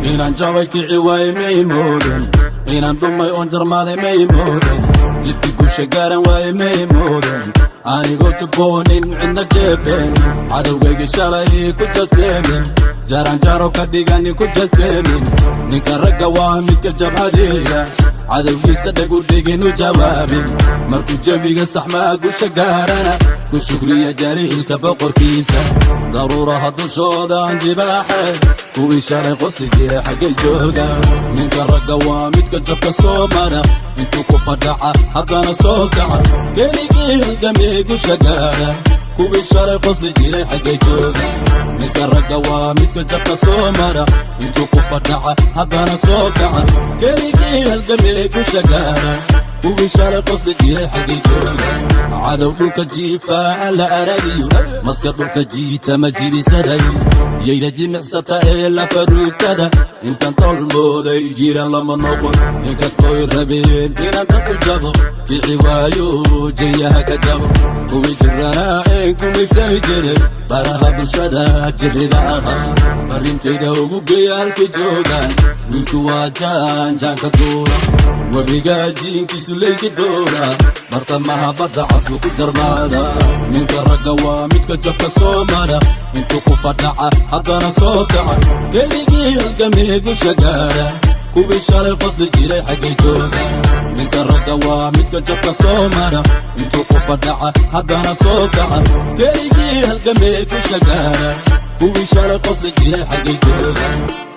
inaan jabay kici waaye may moodan, inaan dhumay oon jarmaaday may moodan, jidkii guusha gaaran waaye may moodan, anigoo jubboonin cidna jeebeen, cadowgayga shalay ku jasdeemin, jaranjaro ka dhigani ku jasdeemin, ninka ragga waa midka jabhadeeya, cadowgiisa dhag u dhigin u jawaabin, markuu jawiga saxmaa guusha gaarana ku shukriya jaliilka boqorkiisa, daruuraha dushooda aan jibaaxe kuwii shalay qosli jira xaggay jooga, ninka ragga waa midka jabka soo mara, intuu ku fadhaca haddana soo kaca, keligii halgamee guusha gaara, kuwii shalay qosli jiray xaggay jooga, ninka ragga waa midka jabka soo mara, intuu ku fadhaca haddana soo kaca, keligii halgamee guusha gaara, kuwii shalay qosli jiray xaggay jooga, cadow dhulka jiifaa la aragiyo, maska dhulka jiita ma jirisaday, yayda jimicsata ee la faruugtada, intaan tolmooday jiran lama noqon, inkastooy rabeen inaan dad u jabo, kici waayo jayaha ka jabo, kuwii jiranaa een kumaysani jiray, baraha bulshada jirrida ahaa, farintayda ugu geeya halkay joogaan, wiilku waa jaanjaanka duura, webiga jiinkiisu leylki doora, bartamaha badda casbu ku jarmaada, ninka ragga waa midka jabka soo mara, intuu ku fadhaca haddana soo kaca, keligii halgamee guusha gaara, kuwii shalay qosli jiray xaggay jooga, ninka ragga waa midka jabka soo mara, intuu ku fadhaca haddana soo kaca, keligii halgamee guusha gaara, kuwii shalay qosli jiray xaggay jooga,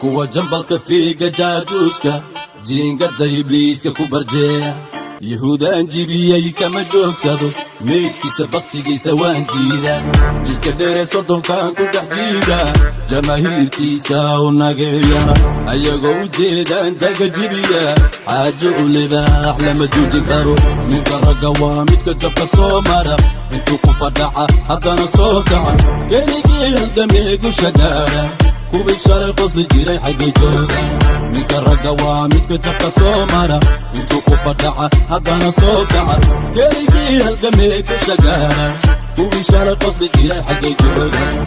kuwa jambalka fiiga jaajuuska jiingada ibliiska ku barjeeya, yahuudaan jibiyey kama joogsado, meydkiisa baktigiisa waan jiida, jidka dheere soddonkaan ku dhex jiida, jamaahiirkiisa u nageeyana, ayagoo u jeedaan dalka jibiya, xaajo u libaax lama jooji karo, ninka ragga waa midka jabka soo mara, intuu ku fadhaca haddana soo kaca, keligii halgamee guusha gaara, kuwii shalay qosli jiray xaggay jooga, ninka ragga waa midka jabka soo mara, intuu ku fadhaca haddana soo kaca, keligii halgamee guusha gaara, kuwii shalay qosli jiray xaggay jooga.